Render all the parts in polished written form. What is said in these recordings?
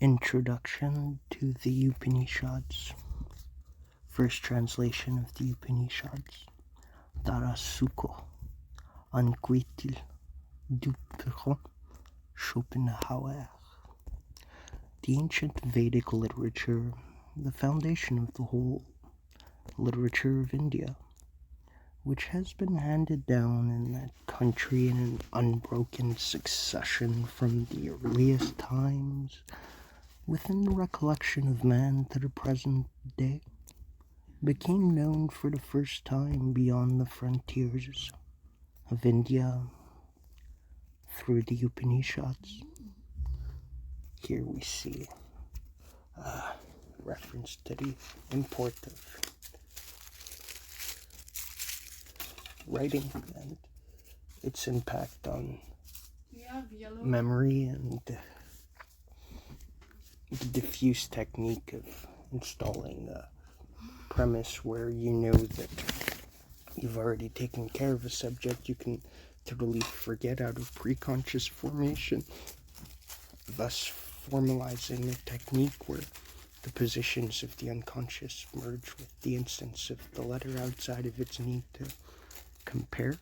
Introduction to the Upanishads. First translation of the Upanishads. Dara Schakoh. Anquetil Duperron. Schopenhauer. The ancient Vedic literature, the foundation of the whole literature of India, which has been handed down in that country in an unbroken succession from the earliest times, within the recollection of man to the present day, became known for the first time beyond the frontiers of India through the Upanishads. Here we see a reference to the import of writing and its impact on memory and the diffuse technique of installing a premise where you know that you've already taken care of a subject you can totally forget out of preconscious formation, thus formalizing a technique where the positions of the unconscious merge with the instance of the letter outside of its need to compare.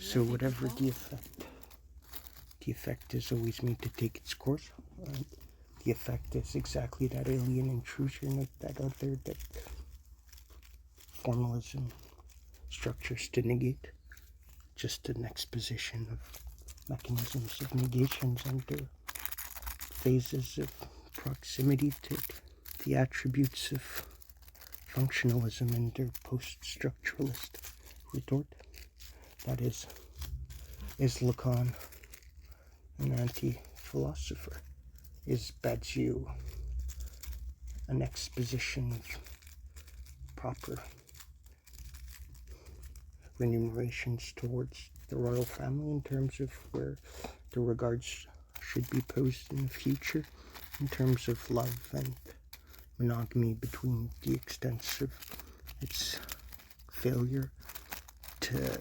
So whatever the effect is always made to take its course. The effect is exactly that alien intrusion of that other that formalism structures to negate. Just an exposition of mechanisms of negations under phases of proximity to the attributes of functionalism and their post-structuralist retort. That is Lacan, an anti-philosopher? Is Badiou an exposition of proper remunerations towards the royal family in terms of where the regards should be posed in the future, in terms of love and monogamy between the extents of its failure to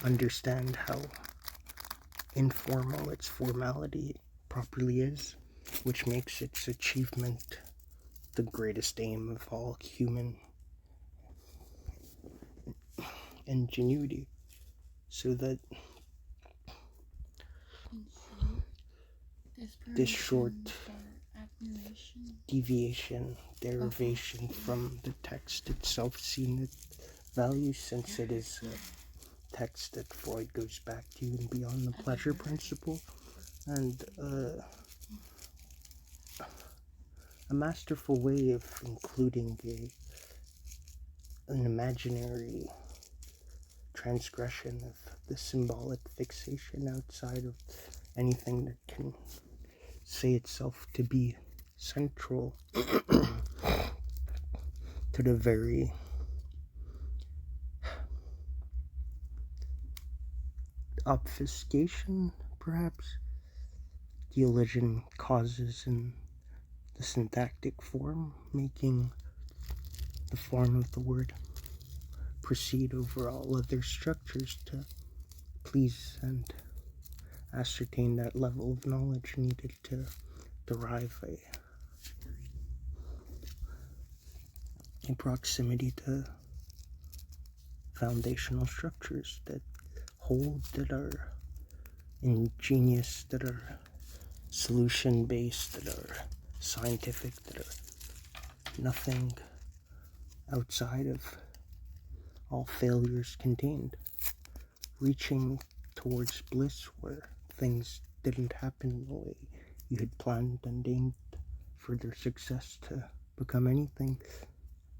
understand how informal its formality properly is, which makes its achievement the greatest aim of all human ingenuity, so that this short deviation, derivation from the text itself, seen at value, since it is a text that Freud goes back to and beyond the pleasure principle, and a masterful way of including an imaginary transgression of the symbolic fixation outside of anything that can say itself to be central to the very obfuscation, perhaps, theologian causes in the syntactic form, making the form of the word proceed over all other structures to please and ascertain that level of knowledge needed to derive a proximity to foundational structures that hold, that are ingenious, that are solution-based, that are scientific, that are nothing outside of all failures contained, reaching towards bliss where things didn't happen the way you had planned and aimed for their success to become anything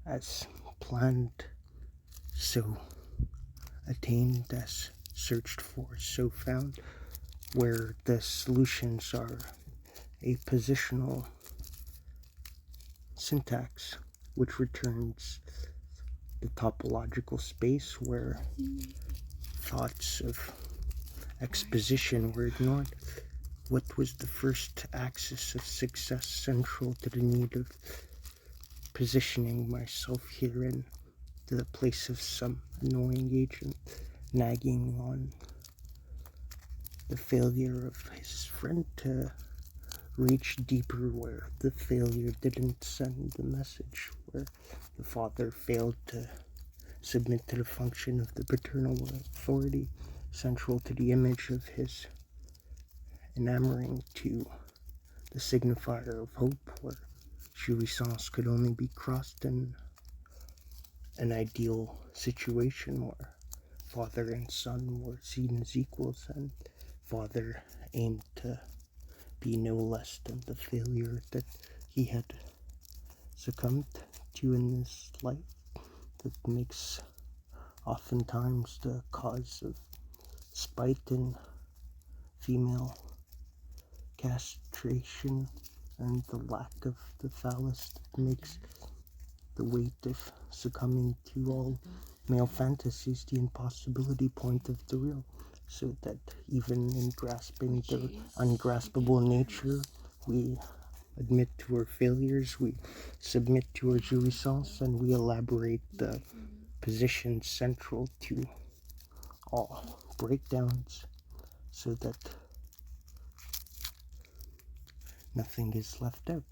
as planned, so attained, as searched for, so found, where the solutions are a positional syntax which returns the topological space where thoughts of exposition were ignored. What was the first axis of success central to the need of positioning myself herein to the place of some annoying agent nagging on the failure of his friend to reach deeper where the failure didn't send the message, where the father failed to submit to the function of the paternal authority central to the image of his enamoring to the signifier of hope, where jouissance could only be crossed in an ideal situation where father and son were seen as equals, and father aimed to be no less than the failure that he had succumbed to in this life, that makes oftentimes the cause of spite in female castration and the lack of the phallus that makes the weight of succumbing to all male fantasies the impossibility point of the real, so that even in grasping the ungraspable nature, we admit to our failures, we submit to our jouissance, and we elaborate the positions central to all breakdowns, so that nothing is left out.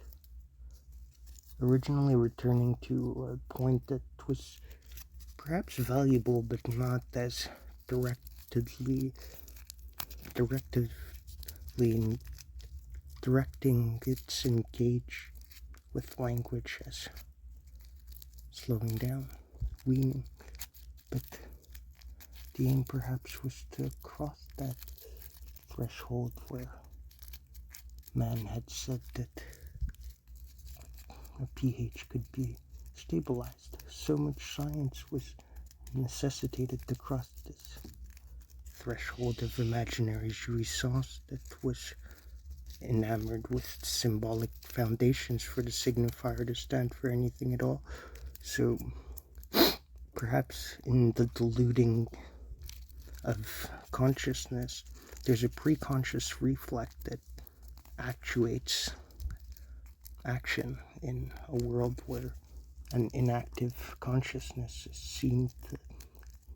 Originally returning to a point that was perhaps valuable but not as directing its engage with language as slowing down, weaning, but the aim perhaps was to cross that threshold where man had said that a pH could be stabilized. So much science was necessitated to cross this threshold of imaginary jouissance that was enamored with symbolic foundations for the signifier to stand for anything at all. So perhaps in the diluting of consciousness, there's a preconscious reflex that actuates action in a world where an inactive consciousness is seen to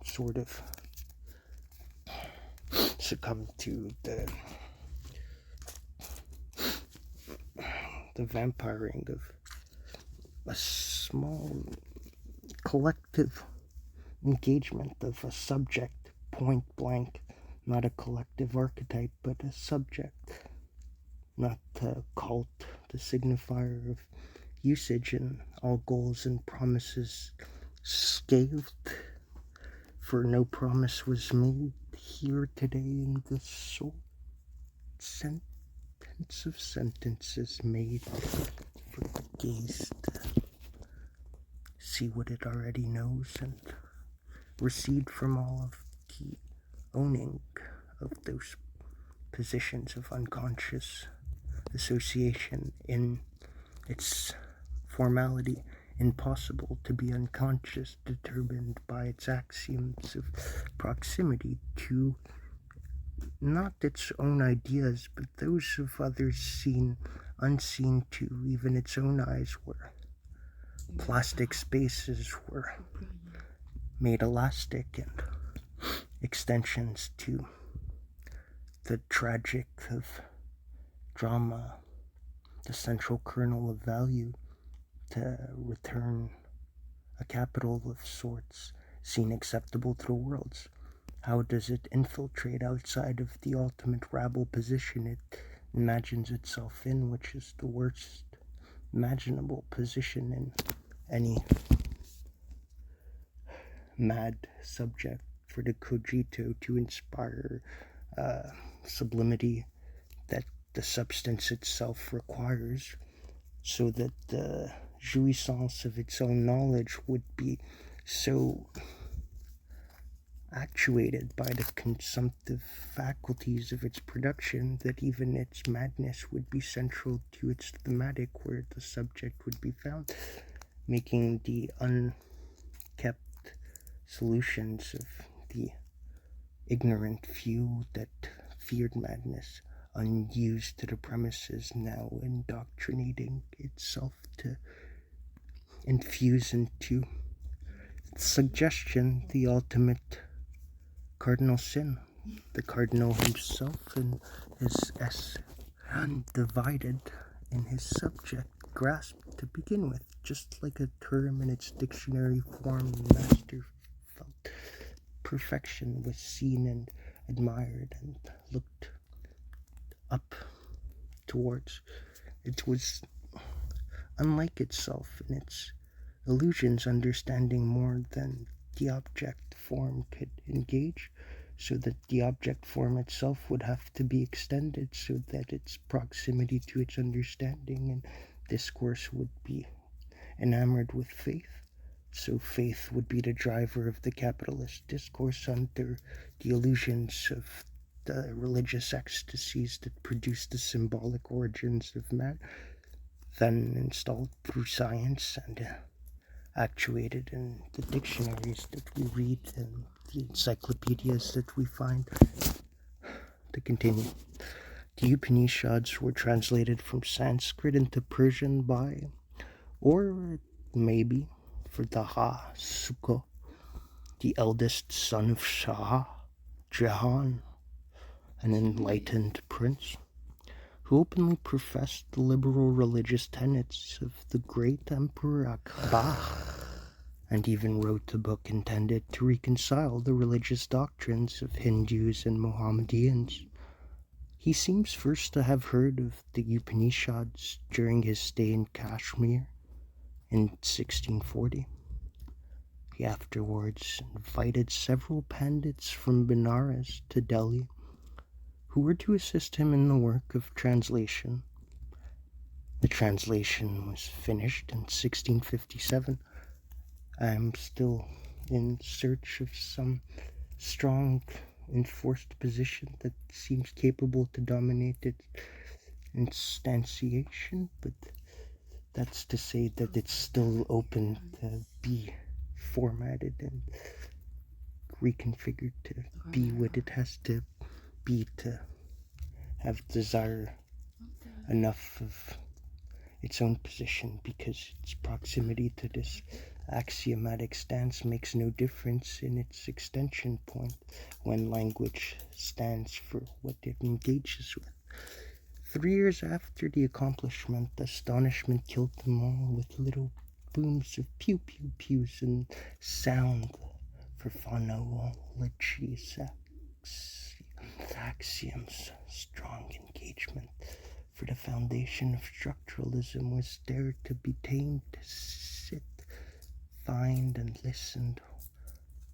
sort of succumb to the vampiring of a small collective engagement of a subject, point blank, not a collective archetype, but a subject, not a cult, the signifier of usage, and all goals and promises scathed, for no promise was made here today in the short sentence of sentences made for the gaze to see what it already knows and recede from all of the owning of those positions of unconscious association in its formality, impossible to be unconscious, determined by its axioms of proximity to not its own ideas, but those of others seen, unseen to even its own eyes, where plastic spaces were made elastic and extensions to the tragic of drama, the central kernel of value, to return a capital of sorts seen acceptable to the worlds. How does it infiltrate outside of the ultimate rabble position it imagines itself in, which is the worst imaginable position in any mad subject for the cogito to inspire sublimity that the substance itself requires, so that the jouissance of its own knowledge would be so actuated by the consumptive faculties of its production that even its madness would be central to its thematic, where the subject would be found, making the unkept solutions of the ignorant few that feared madness unused to the premises, now indoctrinating itself to infuse into suggestion the ultimate cardinal sin. The cardinal himself in his undivided in his subject grasp to begin with, just like a term in its dictionary form. Master felt perfection was seen and admired and looked up towards. It was unlike itself in its illusions, understanding more than the object form could engage, so that the object form itself would have to be extended so that its proximity to its understanding and discourse would be enamored with faith. So faith would be the driver of the capitalist discourse under the illusions of the religious ecstasies that produce the symbolic origins of man, then installed through science and actuated in the dictionaries that we read and the encyclopedias that we find. To continue, the Upanishads were translated from Sanskrit into Persian by, or maybe for Dârâ Schakoh, the eldest son of Shah Jahan, an enlightened prince, who openly professed the liberal religious tenets of the great Emperor Akbar, and even wrote a book intended to reconcile the religious doctrines of Hindus and Mohammedans. He seems first to have heard of the Upanishads during his stay in Kashmir in 1640. He afterwards invited several pandits from Benares to Delhi, who were to assist him in the work of translation. The translation was finished in 1657. I am still in search of some strong, enforced position that seems capable to dominate its instantiation, but that's to say that it's still open to be formatted and reconfigured to be what it has to be, to have desire enough of its own position, because its proximity to this axiomatic stance makes no difference in its extension point when language stands for what it engages with. 3 years after the accomplishment, astonishment killed them all with little booms of pew-pew-pews and sound for phonologies, axioms, strong engagement. For the foundation of structuralism was there to be tamed, sit, find, and listened.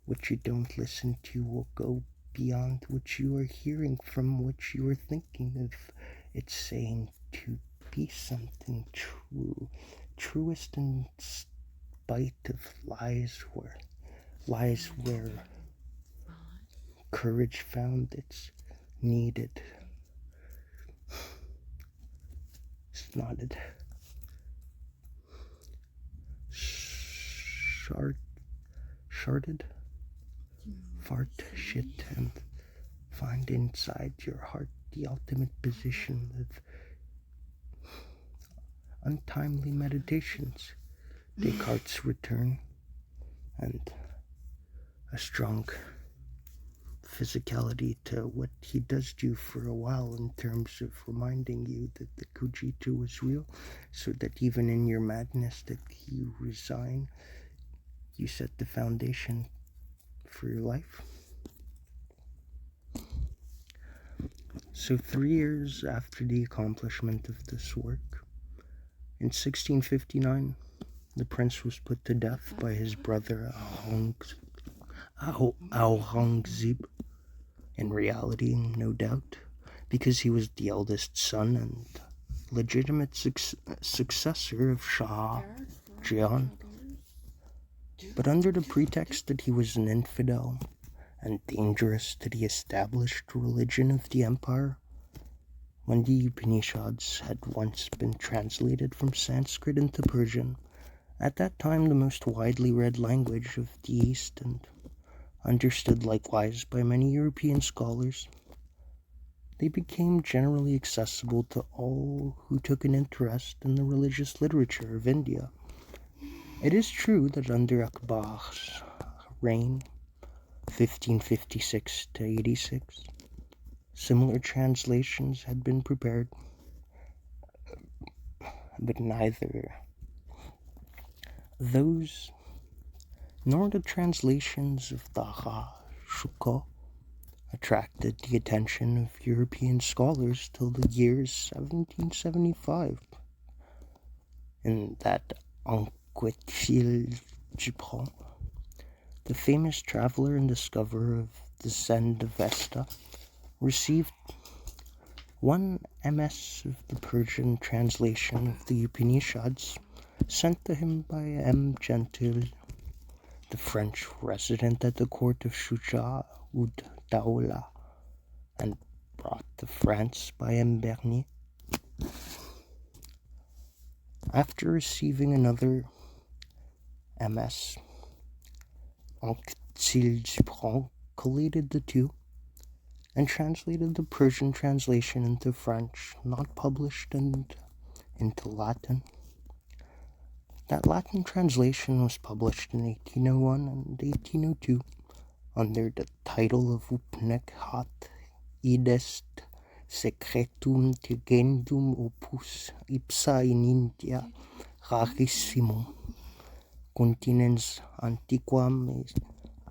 What you don't listen to will go beyond what you are hearing from what you are thinking of. It's saying to be something true, truest in spite of lies where courage found its needed. Snotted. Sharded. Fart, shit, and find inside your heart the ultimate position of untimely meditations. Descartes' return, and a strong physicality to what he does do for a while in terms of reminding you that the cogito was real, so that even in your madness that you resign, you set the foundation for your life. So 3 years after the accomplishment of this work, in 1659, the prince was put to death by his brother Aurangzeb. In reality, no doubt, because he was the eldest son and legitimate successor of Shah Jahan. But under the pretext that he was an infidel and dangerous to the established religion of the empire, when the Upanishads had once been translated from Sanskrit into Persian, at that time the most widely read language of the East and understood likewise by many European scholars, they became generally accessible to all who took an interest in the religious literature of India. It is true that under Akbar's reign, 1556 to 86, similar translations had been prepared, but neither those nor the translations of Dârâ, Shukoh attracted the attention of European scholars till the year 1775. In that Anquetil Duperron, the famous traveler and discoverer of the Zend-Avesta, received 1 MS of the Persian translation of the Upanishads sent to him by Anquetil, the French resident at the court of Shukoh ud-Dawla, and brought to France by Bernier. After receiving another MS, Anquetil Duperron collated the two and translated the Persian translation into French, not published, and into Latin. That Latin translation was published in 1801 and 1802 under the title of Oupnekhathai idest secretum tegendum opus ipsa in India rarissimum continens antiquam et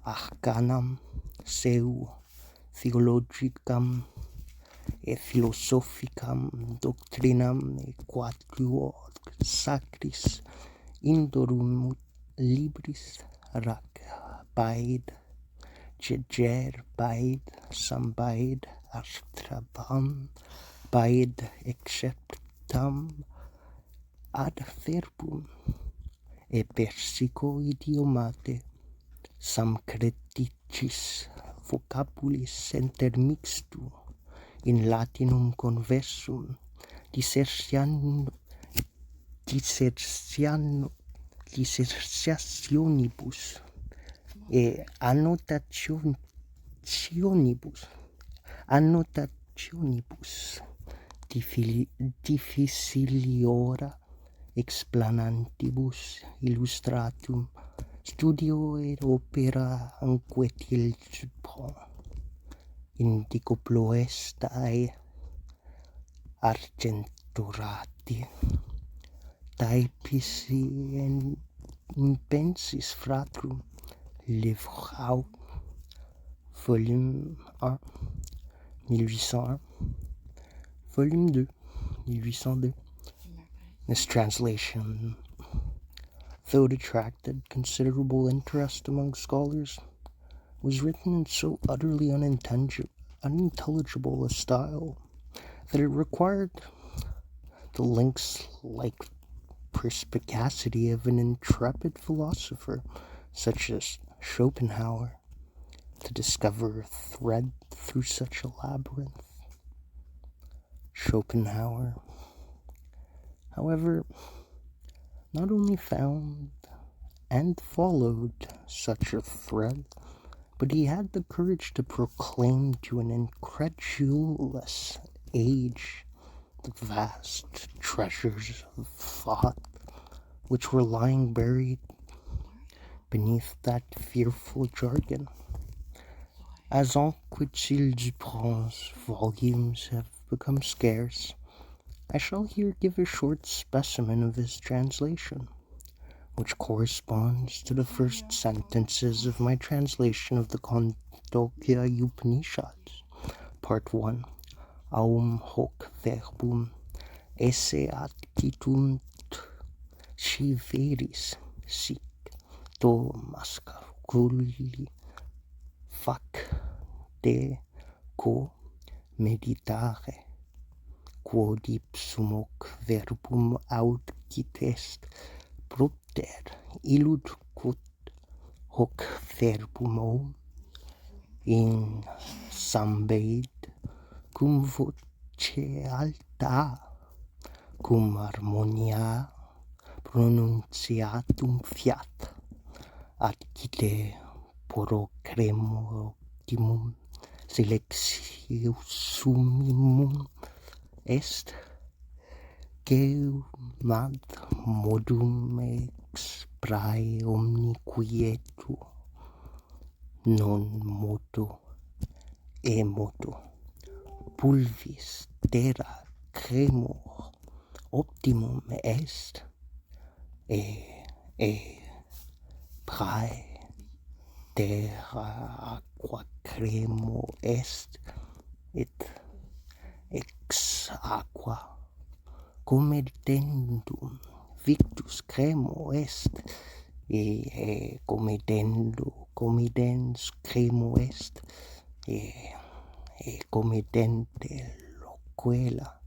arcanam seu theologicam et philosophicam doctrinam et quatuor sacris indorum libris rac Beid, Jejer Beid, Sam Beid, Artrabam, Beid exceptam ad verbum, e persico idiomate, sam creticis vocabulis intermixtu, in Latinum conversum, dissertationibus, e annotationibus difficiliora explanantibus illustratum studio et opera Anquetil Duperron indico ploestae argentorati taepisi in pensis fratrum lvii volume 1 1801 volume 2 1802. This translation, though it attracted considerable interest among scholars, was written in so utterly unintelligible a style that it required the lynx-like perspicacity of an intrepid philosopher such as Schopenhauer to discover a thread through such a labyrinth. Schopenhauer, however, not only found and followed such a thread, but he had the courage to proclaim to an incredulous age the vast treasures of thought which were lying buried beneath that fearful jargon. As Anquetil Duperron's volumes have become scarce, I shall here give a short specimen of his translation, which corresponds to the first sentences of my translation of the Chandogya Upanishads, Part 1, Aum hoc verbum esse attitunt sciveris sic to masculi fac de co meditare quod ipsum hoc verbum audit est propter illud quod hoc verbum in Sam Beid cum voce alta cum harmonia pronunciatum fiat adcite porocremortimum selectiosumimum est ad modum exprae omniquietu non moto e moto pulvis terra cremor optimum est, e prae terra aqua cremo est, et ex aqua comedendum victus cremo est, e comedens cremo est, e comedente loquela,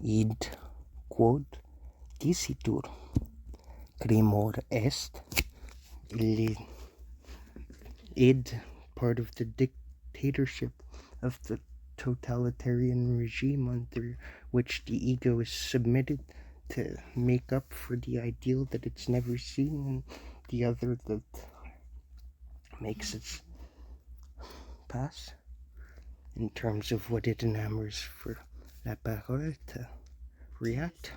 id quod dicitur cremor est, id part of the dictatorship of the totalitarian regime under which the ego is submitted to make up for the ideal that it's never seen, and the other that makes it pass in terms of what it enamors for la parole to react.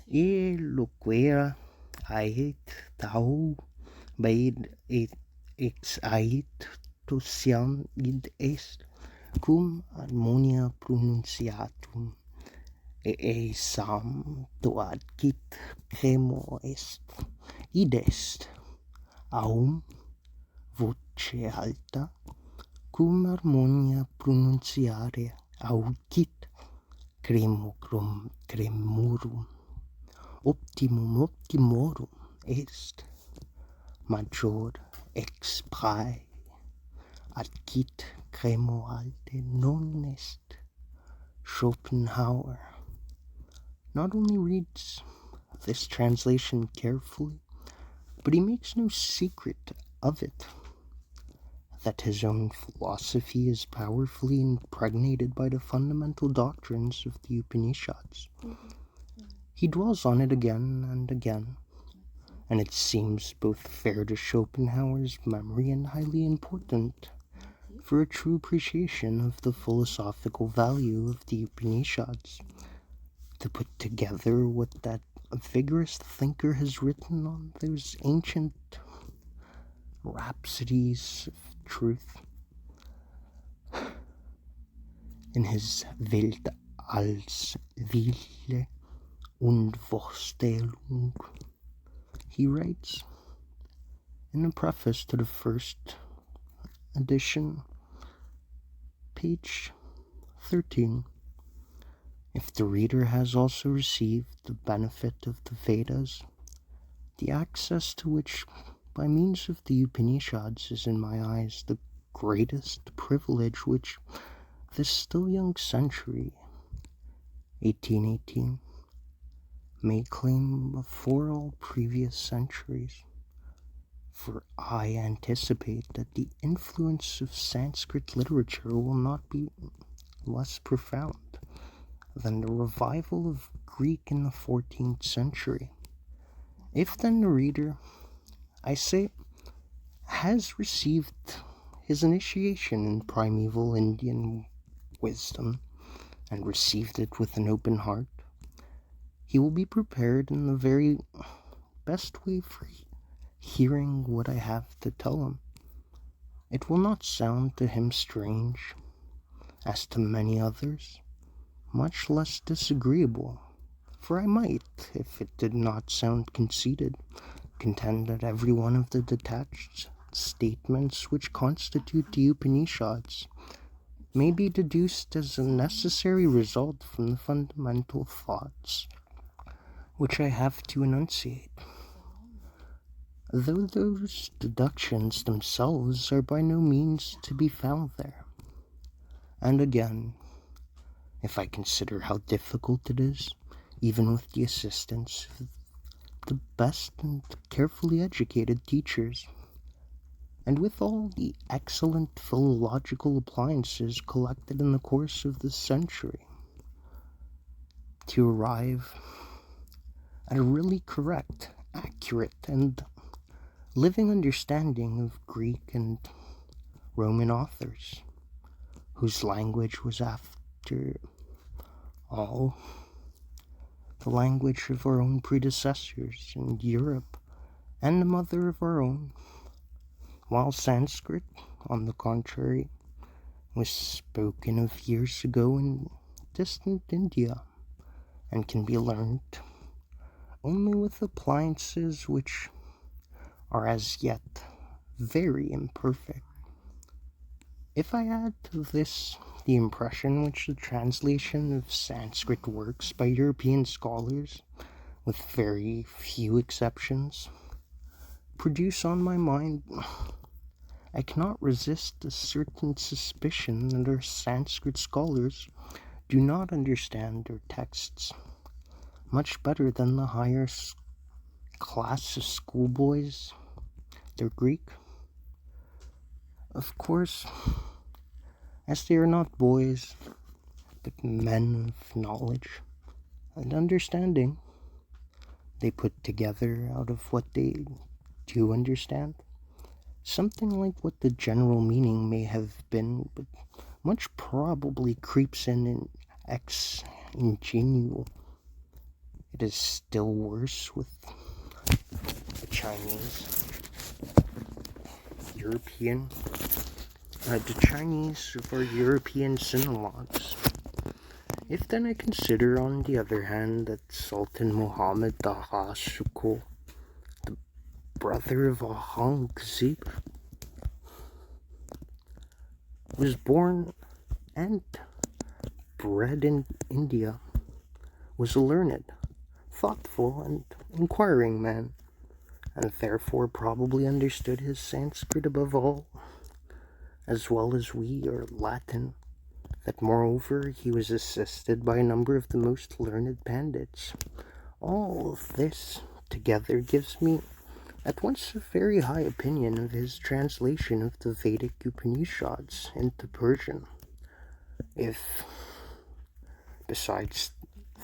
E loquera ait tau beid ex ait tosiam id est, cum harmonia pronunciatum, sam toadcit cremo est, id est, aum voce alta, cum harmonia pronunciare audit cremorum, optimorum est, major ex prae adcit cremo alte non est. Schopenhauer not only reads this translation carefully, but he makes no secret of it, that his own philosophy is powerfully impregnated by the fundamental doctrines of the Upanishads. He dwells on it again and again, and it seems both fair to Schopenhauer's memory and highly important for a true appreciation of the philosophical value of the Upanishads, to put together what that vigorous thinker has written on those ancient rhapsodies of truth. In his Welt als Wille und Vorstellung, he writes in the preface to the first edition, page 13, if the reader has also received the benefit of the Vedas, the access to which by means of the Upanishads is in my eyes the greatest privilege which this still young century, 1818, may claim before all previous centuries. For I anticipate that the influence of Sanskrit literature will not be less profound than the revival of Greek in the 14th century. If then the reader, I say, has received his initiation in primeval Indian wisdom, and received it with an open heart, he will be prepared in the very best way for hearing what I have to tell him. It will not sound to him strange, as to many others, much less disagreeable, for I might, if it did not sound conceited, contend that every one of the detached statements which constitute the Upanishads may be deduced as a necessary result from the fundamental thoughts which I have to enunciate, though those deductions themselves are by no means to be found there. And again, if I consider how difficult it is, even with the assistance of the best and carefully educated teachers, and with all the excellent philological appliances collected in the course of this century, to arrive at a really correct, accurate, and living understanding of Greek and Roman authors, whose language was after all the language of our own predecessors in Europe, and the mother of our own, while Sanskrit, on the contrary, was spoken of years ago in distant India, and can be learned only with appliances which are as yet very imperfect. If I add to this the impression which the translation of Sanskrit works by European scholars, with very few exceptions, produce on my mind, I cannot resist a certain suspicion that our Sanskrit scholars do not understand their texts much better than the higher class of schoolboys their Greek. Of course, as they are not boys, but men of knowledge and understanding, they put together out of what they do understand something like what the general meaning may have been, but much probably creeps in ex ingenio. It is still worse with the Chinese of our European sinologues. If then I consider, on the other hand, that Sultan Mohammed Dara Schakoh, the brother of a Hanc, was born and bred in India, was a learned, thoughtful, and inquiring man, and therefore probably understood his Sanskrit above all, as well as we, or Latin, that moreover he was assisted by a number of the most learned pandits. All of this together gives me at once a very high opinion of his translation of the Vedic Upanishads into Persian. If, besides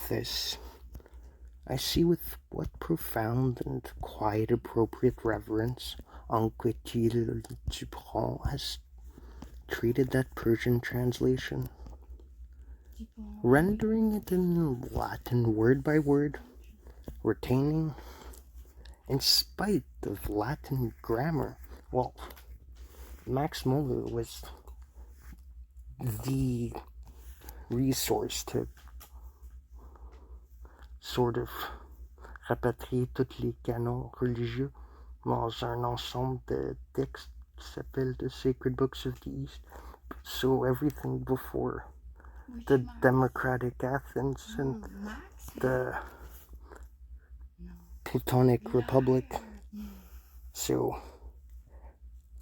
this, I see with what profound and quite appropriate reverence Anquetil Duperron has treated that Persian translation, rendering it in Latin word by word, retaining, in spite of Latin grammar. Well, Max Muller was the resource to sort of rapatrier tous les canons religieux dans un ensemble de textes qui s'appelle the Sacred Books of the East. So everything before the democratic Athens and the Platonic Republic. So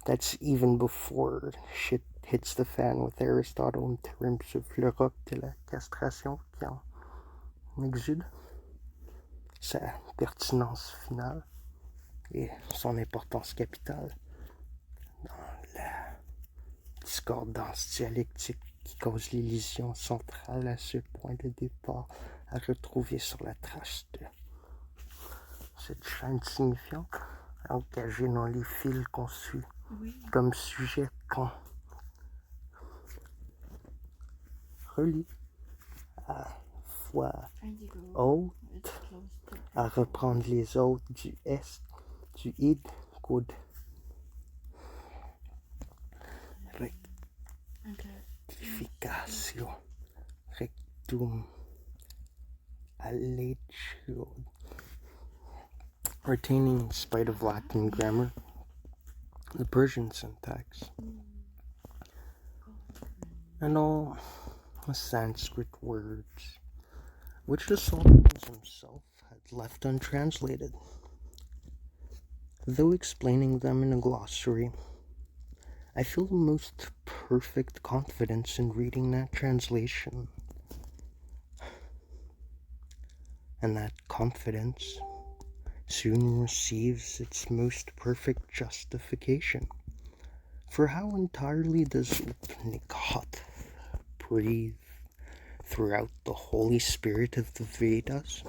that's even before shit hits the fan with Aristotle in terms of le roc de la castration qui en exude sa pertinence finale et son importance capitale dans la discordance dialectique qui cause l'illusion centrale à ce point de départ à retrouver sur la trace de cette chaîne signifiante engagée dans les fils conçus comme sujet quand relie à fois haute à reprendre les autres du est, du id, quod, rectificatio, rectum, allegio, retaining, in spite of Latin grammar, the Persian syntax, and all the Sanskrit words which the Sultan himself had left untranslated, though explaining them in a glossary. I feel the most perfect confidence in reading that translation, and that confidence soon receives its most perfect justification. For how entirely does Oupnekhathai breathe throughout the Holy Spirit of the Vedas?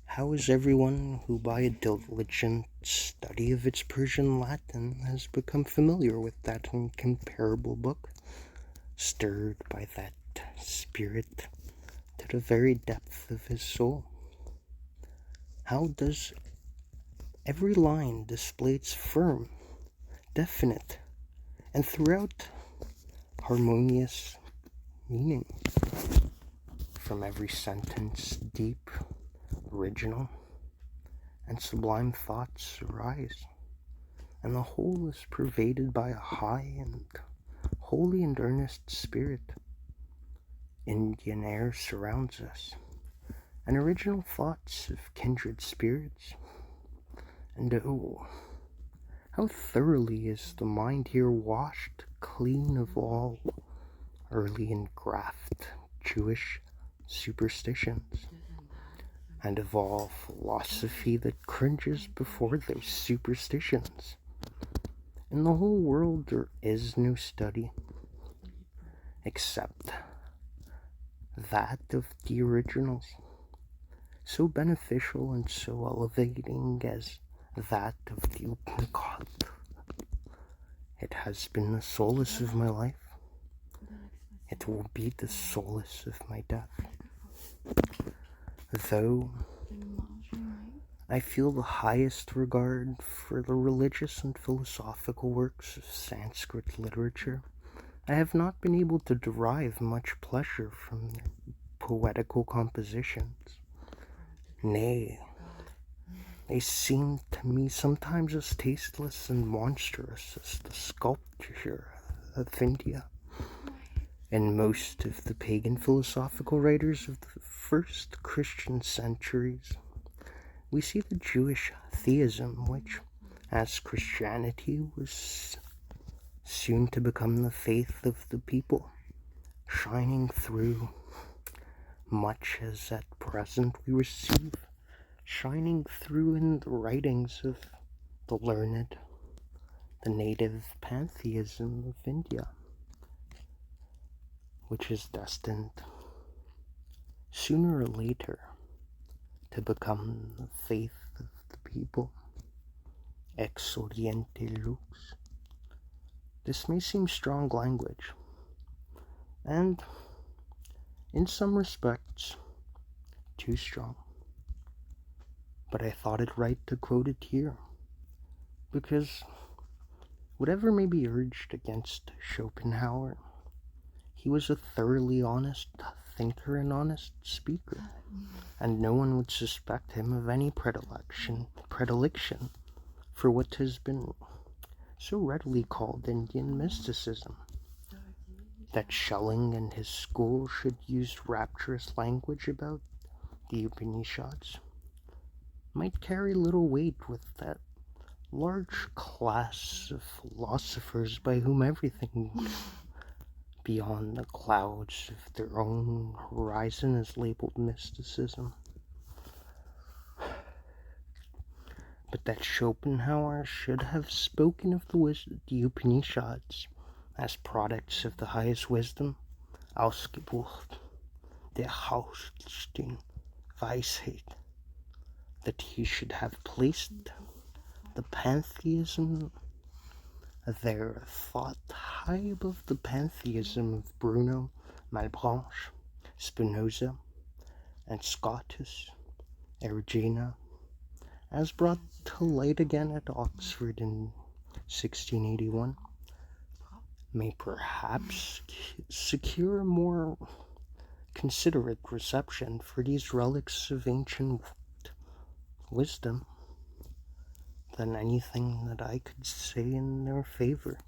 How is everyone who by a diligent study of its Persian Latin has become familiar with that incomparable book, stirred by that spirit to the very depth of his soul? How does every line display its firm, definite, and throughout harmonious meaning? from every sentence deep, original, and sublime thoughts arise, and the whole is pervaded by a high and holy and earnest spirit. Indian air surrounds us, and original thoughts of kindred spirits. And oh, how thoroughly is the mind here washed clean of all early engraft Jewish superstitions, and of all philosophy that cringes before those superstitions. In the whole world there is no study except that of the originals, so beneficial and so elevating as that of the Oupnekhathai. It has been the solace of my life. It will be the solace of my death. Though I feel the highest regard for the religious and philosophical works of Sanskrit literature, I have not been able to derive much pleasure from their poetical compositions. Nay, they seem to me sometimes as tasteless and monstrous as the sculpture of India. In most of the pagan philosophical writers of the first Christian centuries, we see the Jewish theism, which, as Christianity was soon to become the faith of the people, shining through much as at present we receive shining through in the writings of the learned, the native pantheism of India, which is destined sooner or later to become the faith of the people. Ex oriente lux. This may seem strong language, and in some respects too strong, but I thought it right to quote it here, because whatever may be urged against Schopenhauer, he was a thoroughly honest thinker and honest speaker, and no one would suspect him of any predilection for what has been so readily called Indian mysticism. That Schelling and his school should use rapturous language about the Upanishads might carry little weight with that large class of philosophers by whom everything beyond the clouds of their own horizon is labeled mysticism. But that Schopenhauer should have spoken of the Upanishads as products of the highest wisdom, ausgebucht der höchsten Weisheit, that he should have placed the pantheism of their thought high above the pantheism of Bruno, Malebranche, Spinoza, and Scotus, Erigena, as brought to light again at Oxford in 1681, may perhaps secure a more considerate reception for these relics of ancient wisdom than anything that I could say in their favor.